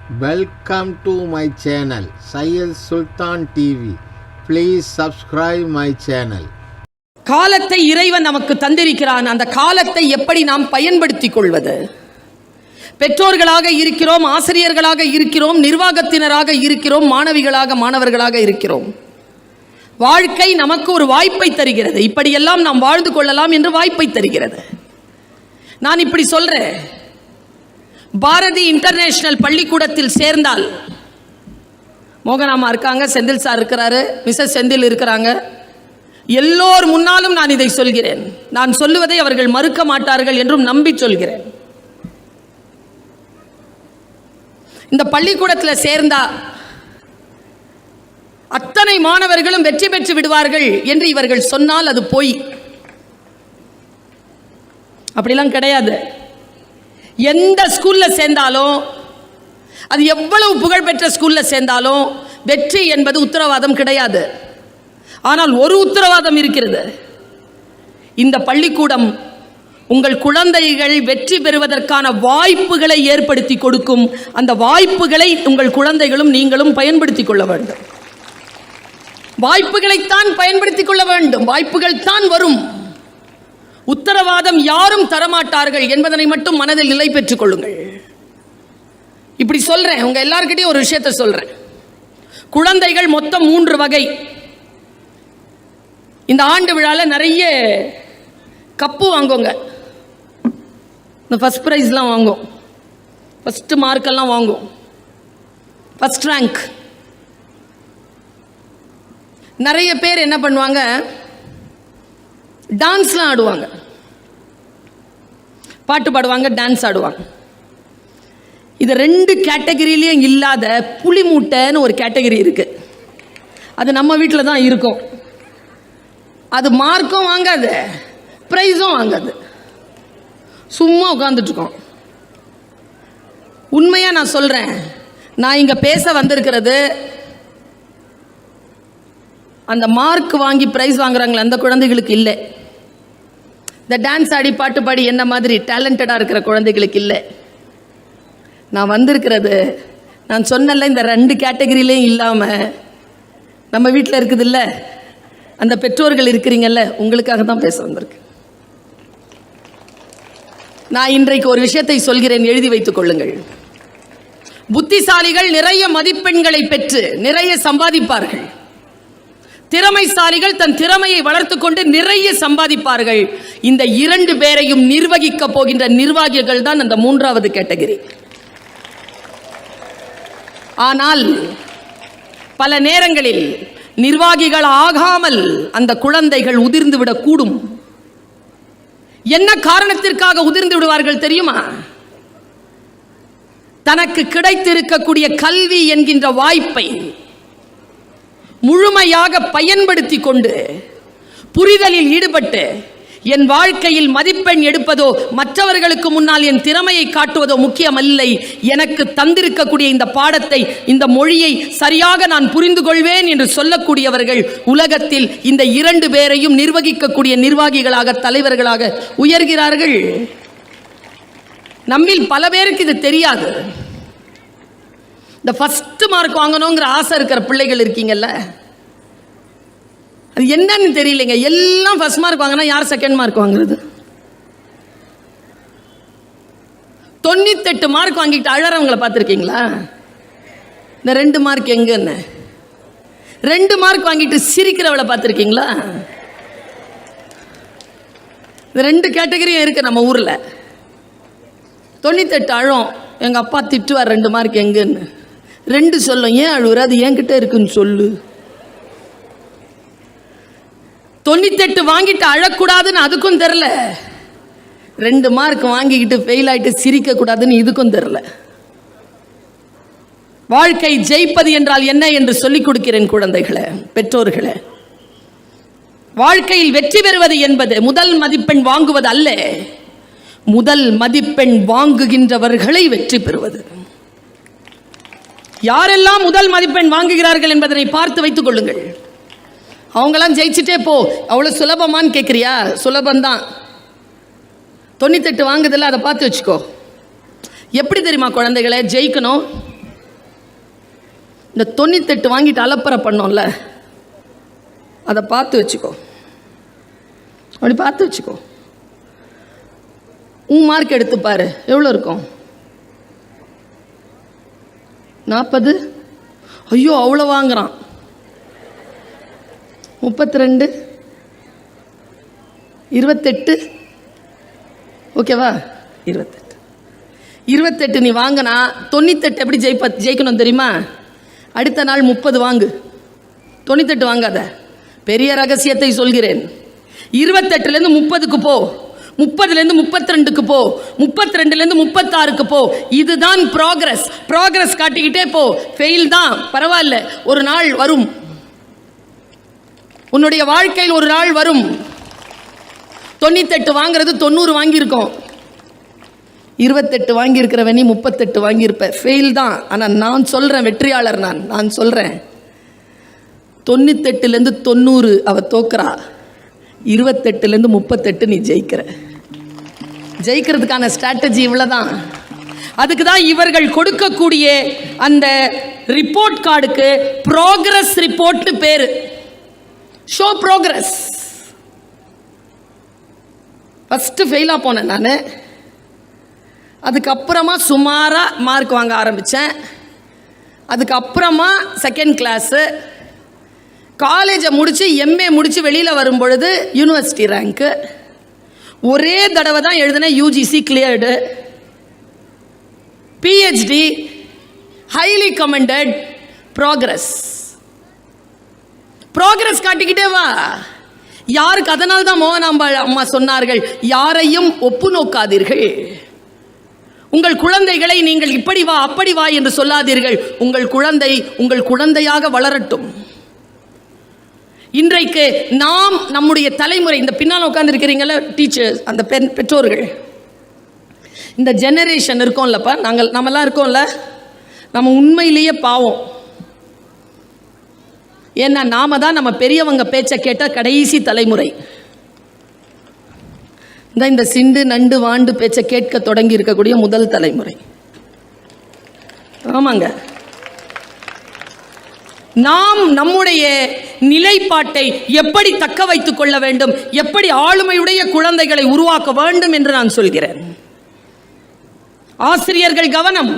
Welcome to my channel Syed Sultan TV. Please subscribe my channel. காலத்தை இறைவன் நமக்கு தந்திருக்கிறான். அந்த காலத்தை எப்படி நாம் பயன்படுத்திக் கொள்வது? பெற்றோர்களாக இருக்கிறோம், ஆசிரியர்களாக இருக்கிறோம், நிர்வாகத்தினராக இருக்கிறோம், மாணவர்களாக இருக்கிறோம். வாழ்க்கை நமக்கு ஒரு வாய்ப்பை தருகிறது. இப்படியெல்லாம் நாம் வாழ்ந்து கொள்ளலாம் என்று வாய்ப்பை தருகிறது. நான் இப்படி சொல்றேன், பாரதி இன்டர்நேஷனல் பள்ளிக்கூடத்தில் சேர்ந்தால் மோகனாமா இருக்காங்க, செந்தில் சார் இருக்கிறாரு, மிஸ்ஸஸ் செந்தில் இருக்கிறாங்க. எல்லோர் முன்னாலும் நான் இதை சொல்கிறேன். நான் சொல்லுவதை அவர்கள் மறுக்க மாட்டார்கள் என்றும் நம்பி சொல்கிறேன். இந்த பள்ளிக்கூடத்தில் சேர்ந்தா அத்தனை மாணவர்களும் வெற்றி பெற்று விடுவார்கள் என்று இவர்கள் சொன்னால் அது பொய். அப்படிலாம் கிடையாது. எந்த ஸ்கூல்ல சேர்ந்தாலும், அது எவ்வளவு புகழ்பெற்ற ஸ்கூல்ல சேர்ந்தாலும் வெற்றி என்பது உத்தரவாதம் கிடையாது. ஆனால் ஒரு உத்தரவாதம் இருக்கிறது. இந்த பள்ளிக்கூடம் உங்கள் குழந்தைகள் வெற்றி பெறுவதற்கான வாய்ப்புகளை ஏற்படுத்தி கொடுக்கும். அந்த வாய்ப்புகளை உங்கள் குழந்தைகளும் நீங்களும் பயன்படுத்திக் கொள்ள வேண்டும். வாய்ப்புகளைத்தான் பயன்படுத்திக் கொள்ள வேண்டும். வாய்ப்புகள் தான் வரும். உத்தரவாதம் யாரும் தரமாட்டார்கள் என்பதனை மட்டும் மனதில் நிலை பெற்றுக் கொள்ளுங்கள். இப்படி சொல்றேன், உங்க எல்லார்கிட்டையும் ஒரு விஷயத்தை சொல்றேன். குழந்தைகள் மொத்தம் 3 வகை. இந்த ஆண்டு விழாவில் நிறைய கப்பு வாங்குவோங்க. இந்த ஃபர்ஸ்ட் ப்ரைஸ்லாம் வாங்கும், ஃபர்ஸ்ட் மார்க்கெல்லாம் வாங்கும், ஃபர்ஸ்ட் ரேங்க். நிறைய பேர் என்ன பண்ணுவாங்க, டான்ஸ்லாம் ஆடுவாங்க, பாட்டு பாடுவாங்க, டான்ஸ் ஆடுவாங்க. இது 2 கேட்டகரியிலையும் இல்லாத புலி மூட்டைன்னு ஒரு கேட்டகரி இருக்கு. அது நம்ம வீட்டில் தான் இருக்கும். அது மார்க்கும் வாங்காது, ப்ரைஸும் வாங்காது, சும்மா உட்காந்துட்டு இருக்கோம். உண்மையா நான் சொல்றேன், நான் இங்க பேச வந்திருக்கிறது அந்த மார்க் வாங்கி பிரைஸ் வாங்குறாங்களே அந்த குழந்தைகளுக்கு இல்லை. இந்த டான்ஸ் ஆடி பாட்டு பாடி என்ன மாதிரி டேலண்டடாக இருக்கிற குழந்தைகளுக்கு இல்லை. நான் வந்திருக்கிறது, நான் சொன்னல, இந்த 2 கேட்டகரியிலையும் இல்லாமல் நம்ம வீட்டில் இருக்குது இல்லை, அந்த பெற்றோர்கள் இருக்கிறீங்கல்ல, உங்களுக்காக தான் பேச வந்திருக்கு. நான் இன்றைக்கு ஒரு விஷயத்தை சொல்கிறேன், எழுதி வைத்துக் கொள்ளுங்கள். புத்திசாலிகள் நிறைய மதிப்பெண்களை பெற்று நிறைய சம்பாதிப்பார்கள். திறமைசாலிகள் தன் திறமையை வளர்த்துக் கொண்டு நிறைய சம்பாதிப்பார்கள். இந்த 2 பேரையும் நிர்வகிக்க போகின்ற நிர்வாகிகள் தான் அந்த 3வது கேட்டகரி. ஆனால் பல நேரங்களில் நிர்வாகிகள் ஆகாமல் அந்த குழந்தைகள் உதிர்ந்து விடக்கூடும். என்ன காரணத்திற்காக உதிர்ந்து விடுவார்கள் தெரியுமா? தனக்கு கிடைத்திருக்கக்கூடிய கல்வி என்கின்ற வாய்ப்பை முழுமையாக பயன்படுத்தி கொண்டு புரிதலில் ஈடுபட்டு என் வாழ்க்கையில் மதிப்பெண் எடுப்பதோ மற்றவர்களுக்கு முன்னால் என் திறமையை காட்டுவதோ முக்கியமல்லை. எனக்கு தந்திருக்கக்கூடிய இந்த பாடத்தை, இந்த மொழியை சரியாக நான் புரிந்து கொள்வேன் என்று சொல்லக்கூடியவர்கள் உலகத்தில் இந்த 2 பேரையும் நிர்வகிக்கக்கூடிய நிர்வாகிகளாக, தலைவர்களாக உயர்கிறார்கள். நம்மில் பல பேருக்கு இது தெரியாது. இந்த ஃபர்ஸ்ட் மார்க் வாங்கணுங்கிற ஆசை இருக்கிற பிள்ளைகள் இருக்கீங்கல்ல, அது என்னன்னு தெரியலைங்க. எல்லாம் ஃபர்ஸ்ட் மார்க் வாங்கினா யார் செகண்ட் மார்க் வாங்குறது? 98 மார்க் வாங்கிட்டு அழறவங்களை பார்த்துருக்கீங்களா? இந்த 2 மார்க் எங்கன்னு 2 மார்க் வாங்கிட்டு சிரிக்கிறவளை பார்த்துருக்கீங்களா? இந்த 2 கேட்டகரியும் இருக்கு நம்ம ஊரில். 98 அழும், எங்கள் அப்பா திட்டுவார் 2 மார்க் எங்கன்னு. 2 சொல்லும், ஏன் அழுவுற, அது என்கிட்ட இருக்குன்னு சொல்லு. 98 வாங்கிட்டு அழக்கூடாதுன்னு அதுக்கும் தெரில, 2 மார்க் வாங்கிக்கிட்டு ஃபெயில் ஆகிட்டு சிரிக்க கூடாதுன்னு இதுக்கும் தெரில. வாழ்க்கை ஜெயிப்பது என்றால் என்ன என்று சொல்லிக் கொடுக்கிறேன் குழந்தைகளை, பெற்றோர்களை. வாழ்க்கையில் வெற்றி பெறுவது என்பது முதல் மதிப்பெண் வாங்குவது அல்ல, முதல் மதிப்பெண் வாங்குகின்றவர்களை வெற்றி பெறுவது. யாரெல்லாம் முதல் மதிப்பெண் வாங்குகிறார்கள் என்பதனை பார்த்து வைத்துக் கொள்ளுங்கள். அவங்களாம் ஜெயிச்சுட்டே போ, அவ்வளவு சுலபமான்னு கேட்குறியா? சுலபந்தான். 98 வாங்குதில்ல, அதை பார்த்து வச்சுக்கோ. எப்படி தெரியுமா குழந்தைகளை ஜெயிக்கணும்? இந்த 98 வாங்கிட்டு அலப்பறை பண்ணோம்ல, அதை பார்த்து வச்சுக்கோ. அப்படி பார்த்து வச்சுக்கோ. உன் மார்க் எடுத்து பாரு, எவ்வளோ இருக்கும்? 40. ஐயோ, அவ்வளோ வாங்குறான். 32, 28, ஓகேவா? 28 நீ வாங்கினா 98 எப்படி ஜெயிக்கணும் தெரியுமா? அடுத்த நாள் 30 வாங்கு, 98 வாங்காத. பெரிய ரகசியத்தை சொல்கிறேன். 28லேருந்து 30க்கு போ, 30லேருந்து 32க்கு போ, 32லேருந்து 36க்கு போ. இதுதான் ப்ராக்ரஸ் காட்டிக்கிட்டே போ. ஃபெயில் தான் பரவாயில்ல, ஒரு நாள் வரும். உன்னுடைய வாழ்க்கையில் ஒரு நாள் வரும். 98 வாங்குறது 90 வாங்கியிருக்கோம். 28 வாங்கியிருக்கிறவனி 38 வாங்கியிருப்ப. ஃபெயில் தான். ஆனால் நான் சொல்கிறேன், வெற்றியாளர் நான் சொல்கிறேன். 98லேருந்து 90 அவ தோக்குறா, 28லேருந்து 38 நீ ஜெயிக்கிறதுக்கான ஸ்ட்ராட்டஜி இவ்வளோதான். அதுக்கு தான் இவர்கள் கொடுக்கக்கூடிய அந்த ரிப்போர்ட் கார்டுக்கு ப்ராக்ரஸ் ரிப்போர்ட்னு பேர். Show progress. ஃபஸ்ட்டு ஃபெயிலாக போனேன் நான். அதுக்கப்புறமா சுமாராக மார்க் வாங்க ஆரம்பித்தேன். அதுக்கப்புறமா செகண்ட் கிளாஸு, காலேஜை முடித்து எம்ஏ முடித்து வெளியில் வரும்பொழுது யூனிவர்சிட்டி ரேங்க்கு. ஒரே தடவை தான் எழுதினேன் UGC cleared. PhD highly commented. Progress காட்டிக்கிட்டே வா. யாருக்கு? அதனால தான் மோகனாம்பாள் அம்மா சொன்னார்கள், யாரையும் ஒப்பு நோக்காதீர்கள். உங்கள் குழந்தைகளை நீங்கள் இப்படி வா அப்படி வா என்று சொல்லாதீர்கள். உங்கள் குழந்தை உங்கள் குழந்தையாக வளரட்டும். இன்றைக்கு நாம் நம்முடைய தலைமுறை, இந்த பின்னால் உட்கார்ந்து இருக்கிறீங்கள டீச்சர்ஸ், அந்த பெற்றோர்கள், இந்த ஜெனரேஷன் இருக்கோம்லப்பா, நம்மெல்லாம் இருக்கோம்ல, நம்ம உண்மையிலேயே பாவம். ஏன்னா நாம தான் நம்ம பெரியவங்க பேச்சை கேட்ட கடைசி தலைமுறை. இந்த சிண்டு நண்டு வாண்டு பேச்சை கேட்க தொடங்கி இருக்கக்கூடிய முதல் தலைமுறை. ஆமாங்க. நாம் நம்முடைய நிலைப்பாட்டை எப்படி தக்க வைத்துக் கொள்ள வேண்டும், எப்படி ஆளுமையுடைய குழந்தைகளை உருவாக்க வேண்டும் என்று நான் சொல்கிறேன். ஆசிரியர்கள் கவனம்.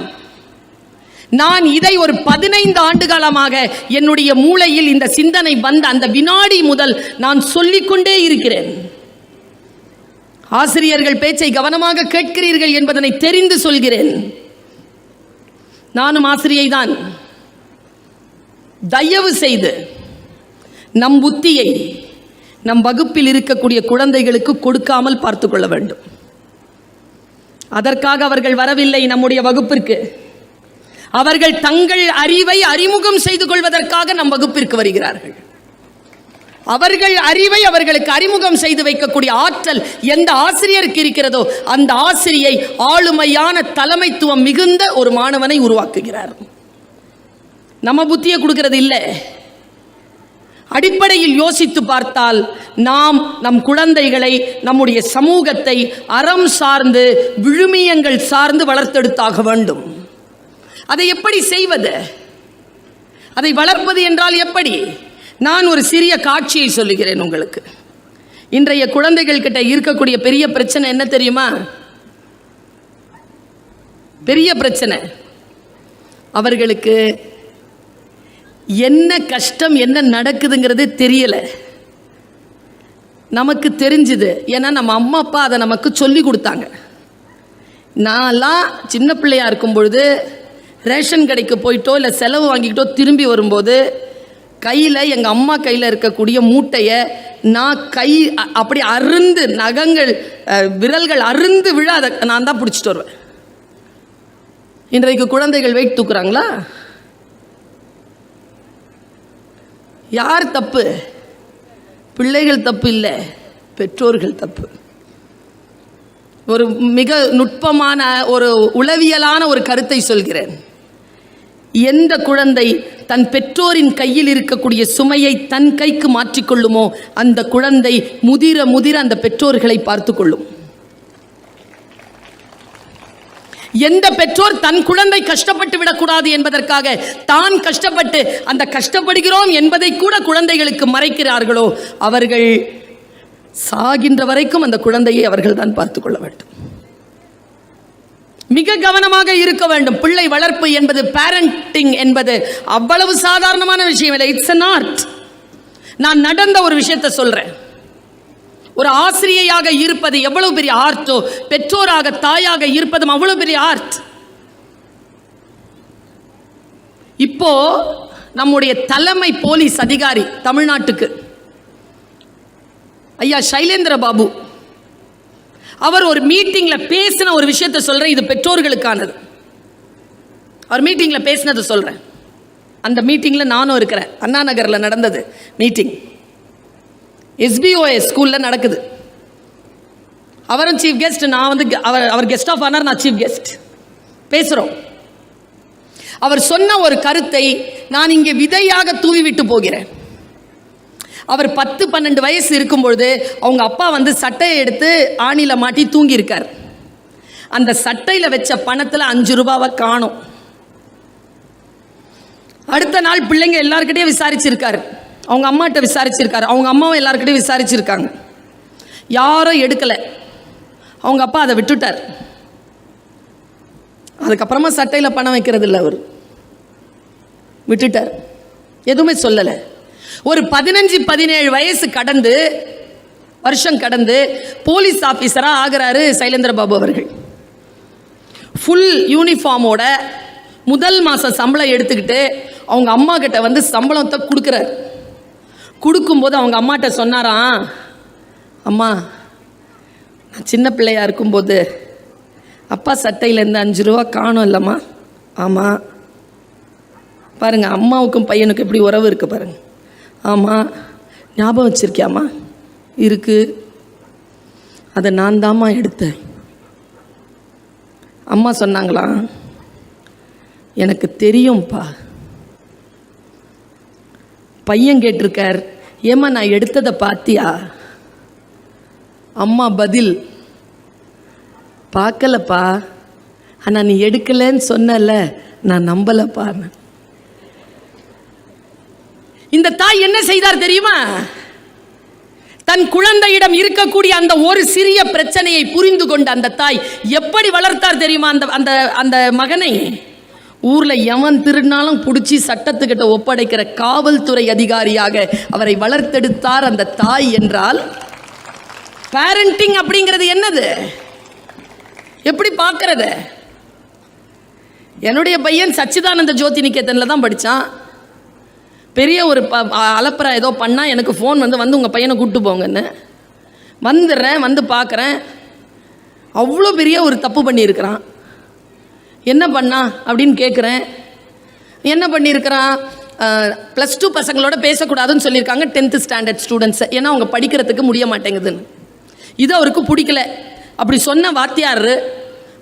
நான் இதை ஒரு 15 ஆண்டு காலமாக என்னுடைய மூளையில் இந்த சிந்தனை வந்த அந்த வினாடி முதல் நான் சொல்லிக்கொண்டே இருக்கிறேன். ஆசிரியர்கள் பேச்சை கவனமாக கேட்கிறீர்கள் என்பதனை தெரிந்து சொல்கிறேன். நானும் ஆசிரியை தான். தயவு செய்து நம் புத்தியை நம் வகுப்பில் இருக்கக்கூடிய குழந்தைகளுக்கு கொடுக்காமல் பார்த்து கொள்ள வேண்டும். அதற்காக அவர்கள் வரவில்லை நம்முடைய வகுப்பிற்கு. அவர்கள் தங்கள் அறிவை அறிமுகம் செய்து கொள்வதற்காக நம் வகுப்பிற்கு வருகிறார்கள். அவர்கள் அறிவை அவர்களுக்கு அறிமுகம் செய்து வைக்கக்கூடிய ஆற்றல் எந்த ஆசிரியருக்கு இருக்கிறதோ அந்த ஆசிரியை ஆளுமையான தலைமைத்துவம் மிகுந்த ஒரு மாணவனை உருவாக்குகிறார். நம்ம புத்தியை கொடுக்கிறது இல்லை. அடிப்படையில் யோசித்து பார்த்தால் நாம் நம் குழந்தைகளை, நம்முடைய சமூகத்தை அறம் சார்ந்து விழுமியங்கள் சார்ந்து வளர்த்தெடுத்தாக வேண்டும். அதை எப்படி செய்வது? அதை வளர்ப்பது என்றால் எப்படி? நான் ஒரு சிறிய காட்சியை சொல்லுகிறேன் உங்களுக்கு. இன்றைய குழந்தைகள் கிட்ட இருக்கக்கூடிய பெரிய பிரச்சனை என்ன தெரியுமா? பெரிய பிரச்சனை, அவர்களுக்கு என்ன கஷ்டம் என்ன நடக்குதுங்கிறது தெரியல. நமக்கு தெரிஞ்சுது, ஏன்னா நம்ம அம்மா அப்பா அதை நமக்கு சொல்லி கொடுத்தாங்க. நான்லாம் சின்ன பிள்ளையா இருக்கும் பொழுது ரேஷன் கடைக்கு போயிட்டோ இல்லை செலவு வாங்கிக்கிட்டோ திரும்பி வரும்போது கையில், எங்கள் அம்மா கையில் இருக்கக்கூடிய மூட்டையை நான் அப்படி அருந்து, நகங்கள் விரல்கள் அருந்து விழ அதை நான் தான் பிடிச்சிட்டு வருவேன். இன்றைக்கு குழந்தைகள் வெயிட் தூக்குறாங்களா? யார் தப்பு? பிள்ளைகள் தப்பு இல்லை, பெற்றோர்கள் தப்பு. ஒரு மிக நுட்பமான ஒரு உளவியலான ஒரு கருத்தை சொல்கிறேன். எந்த குழந்தை தன் பெற்றோரின் கையில் இருக்கக்கூடிய சுமையை தன் கைக்கு மாற்றிக்கொள்ளுமோ அந்த குழந்தை முதிர முதிர அந்த பெற்றோர்களை பார்த்து கொள்ளும். எந்த பெற்றோர் தன் குழந்தை கஷ்டப்பட்டு விடக்கூடாது என்பதற்காக தான் கஷ்டப்பட்டு அந்த கஷ்டப்படுகிறோம் என்பதை கூட குழந்தைகளுக்கு மறைக்கிறார்களோ அவர்கள் சாகின்ற வரைக்கும் அந்த குழந்தையை அவர்கள் தான் பார்த்துக் கொள்ள வேண்டும். மிக கவனமாக இருக்க வேண்டும். பிள்ளை வளர்ப்பு என்பது, பேரண்டிங் என்பது அவ்வளவு சாதாரணமான விஷயம் இல்லை. It's an art. நான் நடந்த ஒரு விஷயத்தை சொல்றேன். ஒரு ஆசிரியையாக இருப்பது எவ்வளவு பெரிய ஆர்ட்டோ, பெற்றோராக தாயாக இருப்பதும் அவ்வளவு பெரிய ஆர்ட். இப்போ நம்முடைய தலைமை போலீஸ் அதிகாரி தமிழ்நாட்டுக்கு ஐயா சைலேந்திர பாபு, அவர் ஒரு மீட்டிங்ல பேசின ஒரு விஷயத்தை சொல்றேன். இது பெற்றோர்களுக்கானது. அவர் மீட்டிங்ல பேசினதை சொல்றேன். அந்த மீட்டிங்ல நானும் இருக்கிறேன். அண்ணா நகர்ல நடந்தது மீட்டிங். SBOS ஸ்கூல்ல நடக்குது. அவரும் சீஃப் கெஸ்ட், நான் வந்து அவர் கெஸ்ட் ஆஃப் ஆனர், நான் சீஃப் கெஸ்ட். பேசுறோம். அவர் சொன்ன ஒரு கருத்தை நான் இங்கே விதையாக தூவி விட்டு போகிறேன். அவர் 10-12 வயசு இருக்கும்பொழுது அவங்க அப்பா வந்து சட்டையை எடுத்து ஆணில மாட்டி தூங்கி இருக்கார். அந்த சட்டையில் வச்ச பணத்தில் 5 ரூபாவை காணும். அடுத்த நாள் பிள்ளைங்க எல்லாருக்கிட்டையும் விசாரிச்சிருக்காரு. அவங்க அம்மாட்ட விசாரிச்சிருக்காரு. அவங்க அம்மாவும் எல்லாருக்கிட்டையும் விசாரிச்சிருக்காங்க. யாரும் எடுக்கலை. அவங்க அப்பா அதை விட்டுட்டார். அதுக்கப்புறமா சட்டையில் பணம் வைக்கிறது இல்லை, அவர் விட்டுட்டார். எதுவுமே சொல்லலை. ஒரு 15-17 வயசு கடந்து, வருஷம் கடந்து போலீஸ் ஆஃபீஸராக ஆகிறாரு சைலேந்திர பாபு அவர்கள். ஃபுல் யூனிஃபார்மோட முதல் மாதம் சம்பளம் எடுத்துக்கிட்டு அவங்க அம்மா கிட்ட வந்து சம்பளத்தை கொடுக்குறார். கொடுக்கும்போது அவங்க அம்மாட்ட சொன்னாராம், அம்மா நான் சின்ன பிள்ளையா இருக்கும்போது அப்பா சட்டையிலேருந்து 5 ரூபா காணும் இல்லைம்மா. ஆமாம். பாருங்கள், அம்மாவுக்கும் பையனுக்கும் எப்படி உறவு இருக்குது பாருங்கள். ஆமாம். ஞாபகம் வச்சிருக்கியாம்மா? இருக்குது. அதை நான் தாம்மா எடுத்தேன். அம்மா சொன்னாங்களா, எனக்கு தெரியும்ப்பா. பையன் கேட்டிருக்கார், ஏம்மா நான் எடுத்ததை பார்த்தியா? அம்மா பதில், பார்க்கலப்பா, ஆனால் நீ எடுக்கலன்னு சொன்னல, நான் நம்பலப்பா. இந்த தாய் என்ன செய்தார் தெரியுமா? தன் குழந்தையிடம் இருக்கக்கூடிய அந்த ஒரு சிறிய பிரச்சனையை புரிந்து கொண்ட அந்த தாய் எப்படி வளர்த்தார் தெரியுமா? அந்த அந்த மகனை ஊர்ல எவன் திருநாளும் பிடிச்சி சட்டத்துக்கிட்ட ஒப்படைக்கிற காவல்துறை அதிகாரியாக அவரை வளர்த்தெடுத்தார் அந்த தாய். என்றால் பேரண்டிங் அப்படிங்கிறது என்னது? எப்படி பார்க்கறது? என்னுடைய பையன் சச்சிதானந்த ஜோதி நிகேதனில் தான் படித்தான். பெரிய ஒரு அலப்பறை ஏதோ பண்ணால் எனக்கு ஃபோன் வந்து உங்கள் பையனை கூப்பிட்டு போங்கன்னு. வந்துடுறேன், வந்து பார்க்குறேன், அவ்வளோ பெரிய ஒரு தப்பு பண்ணியிருக்கிறான். என்ன பண்ணா அப்படின்னு கேட்குறேன். என்ன பண்ணியிருக்கிறான்? +2 பசங்களோட பேசக்கூடாதுன்னு சொல்லியிருக்காங்க 10th ஸ்டாண்டர்ட் ஸ்டூடெண்ட்ஸை. ஏன்னா அவங்க படிக்கிறதுக்கு முடிய மாட்டேங்குதுன்னு. இது அவருக்கு பிடிக்கல. அப்படி சொன்ன வாத்தியார்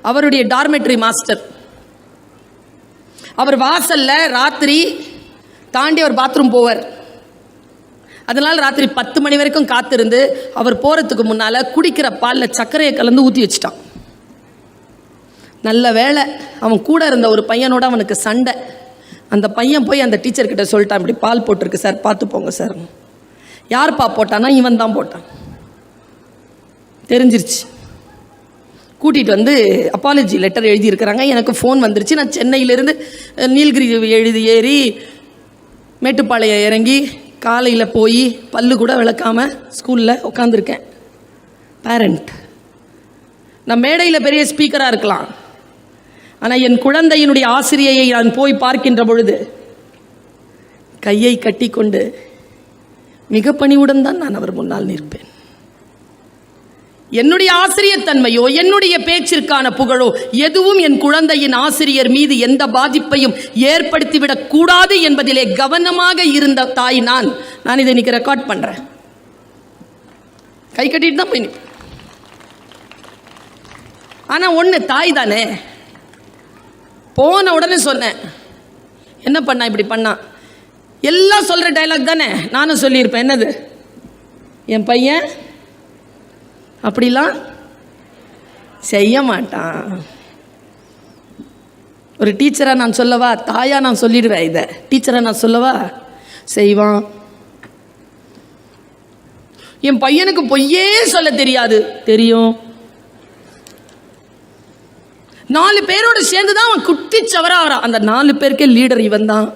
அவருடைய டார்மெட்ரி மாஸ்டர். அவர் வாசலில் ராத்திரி தாண்டி அவர் பாத்ரூம் போவார். அதனால் ராத்திரி 10 மணி வரைக்கும் காத்திருந்து அவர் போகிறதுக்கு முன்னால் குடிக்கிற பாலில் சர்க்கரையை கலந்து ஊற்றி வச்சிட்டான். நல்ல வேளை அவன் கூட இருந்த ஒரு பையனோட அவனுக்கு சண்டை. அந்த பையன் போய் அந்த டீச்சர்கிட்ட சொல்லிட்டான், இப்படி பால் போட்டிருக்கு சார், பார்த்து போங்க சார். யார்ப்பா போட்டானா? இவன் தான் போட்டான். தெரிஞ்சிருச்சு. கூட்டிகிட்டு வந்து அப்பாலஜி லெட்டர் எழுதியிருக்கிறாங்க. எனக்கு ஃபோன் வந்துருச்சு. நான் சென்னையிலேருந்து நீலகிரி ஏறி மேட்டுப்பாளையம் இறங்கி காலையில் போய் பல்லு கூட விளக்காமல் ஸ்கூலில் உட்காந்துருக்கேன். பேரண்ட். நான் மேடையில் பெரிய ஸ்பீக்கராக இருக்கலாம், ஆனால் என் குழந்தையினுடைய ஆசிரியையை நான் போய் பார்க்கின்ற பொழுது கையை கட்டி கொண்டு மிக பணிவுடன் தான் நான் அவர் முன்னால் நிற்பேன். என்னுடைய ஆசிரியத்தன்மையோ என்னுடைய பேச்சிற்கான புகழோ எதுவும் என் குழந்தையின் ஆசிரியர் மீது எந்த பாதிப்பையும் ஏற்படுத்திவிடக் கூடாது என்பதிலே கவனமாக இருந்த தாய் நான். இதை இன்னைக்கு ரெக்கார்ட் பண்றேன். கை கட்டிட்டு தான் போய் நிற்பேன். ஆனா ஒண்ணு, தாய் தானே. போன உடனே சொன்னேன், என்ன பண்ணா இப்படி பண்ணா, எல்லாம் சொல்ற டைலாக் தானே. நானும் சொல்லியிருப்பேன், என்னது, என் பையன் அப்படிலாம் செய்ய மாட்டான். ஒரு டீச்சராக நான் சொல்லவா, தாயாக நான் சொல்லிடுவேன், இதை டீச்சராக நான் சொல்லவா, செய்வான். என் பையனுக்கு பொய்யே சொல்ல தெரியாது, தெரியும். 4 பேரோடு சேர்ந்து தான் அவன் குட்டிச்சவரா வரான். அந்த 4 பேருக்கே லீடர் இவன் தான்.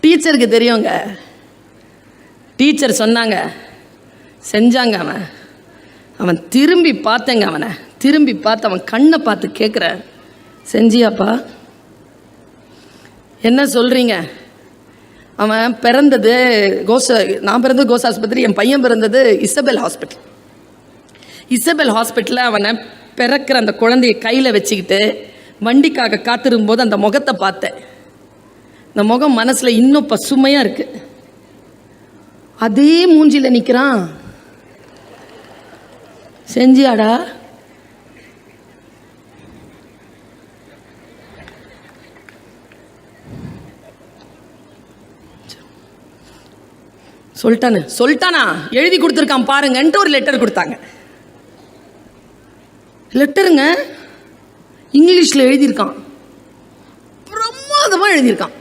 டீச்சருக்கு தெரியுங்க. டீச்சர் சொன்னாங்க, செஞ்சாங்க. அவன் திரும்பி பார்த்தேங்க, அவனை திரும்பி பார்த்து அவன் கண்ணை பார்த்து கேட்குறேன், செஞ்சியாப்பா, என்ன சொல்கிறீங்க? அவன் பிறந்தது நான் பிறந்தது கோஸ் ஆஸ்பத்திரி, என் பையன் பிறந்தது இசபெல் ஹாஸ்பிட்டல். இசபெல் ஹாஸ்பிட்டலில் அவனை பிறக்கிற அந்த குழந்தைய கையில் வச்சுக்கிட்டு வண்டிக்காக காத்திருக்கும்போது அந்த முகத்தை பார்த்தேன். அந்த முகம் மனசில் இன்னும் பசுமையாக இருக்குது. அதே மூஞ்சியில் நிற்கிறான். செஞ்சியாடா? சொல்லிட்டானா எழுதி கொடுத்துருக்கான் பாருங்கன்ட்டு ஒரு லெட்டர் கொடுத்தாங்க. லெட்டருங்க இங்கிலீஷில் எழுதியிருக்கான், பிரமாதமாக எழுதியிருக்கான்.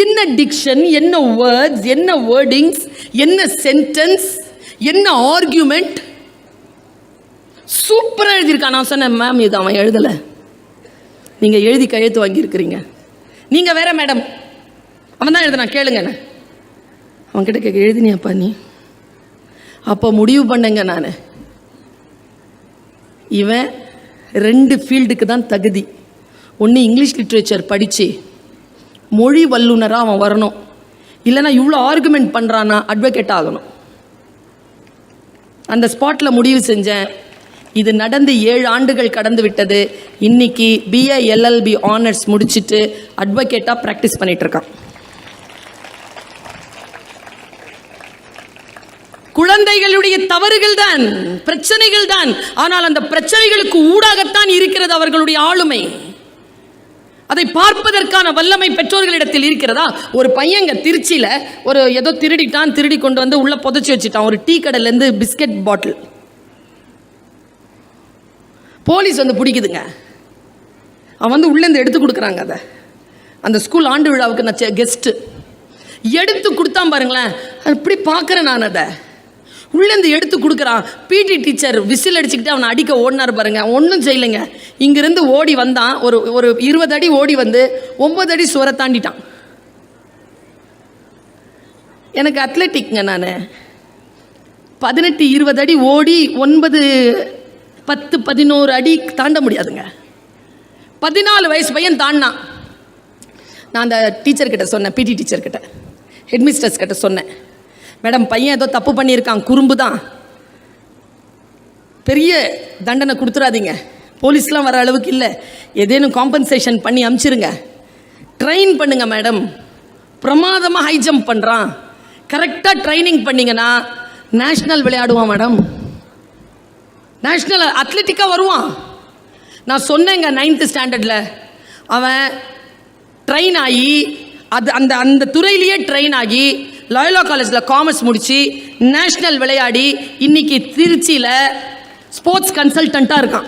என்ன டிக்ஷன், என்ன வேர்ட்ஸ், என்ன வேர்டிங்ஸ், என்ன சென்டென்ஸ், என்ன ஆர்கியூமெண்ட், சூப்பராக எழுதியிருக்கான். நான் சொன்னேன், மேம் இது அவன் எழுதலை, நீங்கள் எழுதி கையெழுத்து வாங்கியிருக்கிறீங்க, நீங்கள் வேற மேடம், அவன் தான் எழுதுனா, கேளுங்க. அவன்கிட்ட கேட்க, எழுதினியாப்பா நீ? அப்போ முடிவு பண்ணேங்க நான், இவன் 2 ஃபீல்டுக்கு தான் தகுதி. ஒன்று இங்கிலீஷ் லிட்ரேச்சர் படித்து மொழி வல்லுநராக அவன் வரணும், இல்லைனா இவ்வளோ ஆர்குமெண்ட் பண்ணுறான்னா அட்வொகேட் ஆகணும். அந்த ஸ்பாட்டில் முடிவு செஞ்சேன். இது நடந்து 7 ஆண்டுகள் கடந்து விட்டது. இன்னைக்கு BA LLB ஆனர்ஸ் முடிச்சுட்டு அட்வொகேட்டாக ப்ராக்டிஸ் பண்ணிகிட்ருக்கான். குழந்தைகளுடைய தவறுகள் தான், பிரச்சனைகள் தான், ஆனால் அந்த பிரச்சனைகளுக்கு ஊடாகத்தான் இருக்கிறது அவர்களுடைய ஆளுமை. அதை பார்ப்பதற்கான வல்லமை பெற்றோர்களிடத்தில் இருக்கிறதா? ஒரு பையங்க திருச்சியில் ஒரு ஏதோ திருடி கொண்டு வந்து உள்ள புதைச்சி வச்சுட்டான். ஒரு டீ கடையிலேருந்து பிஸ்கட் பாட்டில். போலீஸ் வந்து பிடிக்குதுங்க. அவன் வந்து உள்ளேருந்து எடுத்து கொடுக்குறாங்க. அதை அந்த ஸ்கூல் ஆண்டு விழாவுக்கு நான் கெஸ்ட்டு எடுத்து கொடுத்தான் பாருங்களேன். அப்படி பார்க்குறேன் நான். அதை உள்ளேருந்து எடுத்து கொடுக்குறான். பிடி டீச்சர் விசில் அடிச்சுக்கிட்டு அவனை அடிக்க ஓடினார் பாருங்க. ஒன்றும் செய்யலைங்க. இங்கிருந்து ஓடி வந்தான். ஒரு 20 அடி ஓடி வந்து 9 அடி சுவரை தாண்டிட்டான். எனக்கு அத்லெட்டிக்ங்க. நான் 18 20 அடி ஓடி 9 10 11 அடி தாண்ட முடியாதுங்க. 14 வயசு பையன் தாண்டினான். நான் அந்த டீச்சர்கிட்ட சொன்னேன், பிடி டீச்சர்கிட்ட, ஹெட்மிஸ்டர்ஸ் கிட்ட சொன்னேன், மேடம் பையன் ஏதோ தப்பு பண்ணியிருக்கான், குறும்பு தான், பெரிய தண்டனை கொடுத்துடாதீங்க, போலீஸ்லாம் வர அளவுக்கு இல்லை, ஏதேனும் காம்பன்சேஷன் பண்ணி அனுப்பிச்சிருங்க, ட்ரெயின் பண்ணுங்க மேடம், பிரமாதமாக ஹை ஜம்ப் பண்ணுறான், கரெக்டாக ட்ரைனிங் பண்ணிங்கன்னா நேஷ்னல் விளையாடுவான் மேடம், நேஷ்னல் அத்லெட்டிக்காக வருவான். நான் சொன்னேங்க 9th ஸ்டாண்டர்டில் அவன் ட்ரெயின் ஆகி அந்த அந்த துறையிலேயே ட்ரெயின் ஆகி லாயோலா காலேஜில் காமர்ஸ் முடித்து நேஷ்னல் விளையாடி இன்னைக்கு திருச்சியில் ஸ்போர்ட்ஸ் கன்சல்டண்ட்டாக இருக்கான்.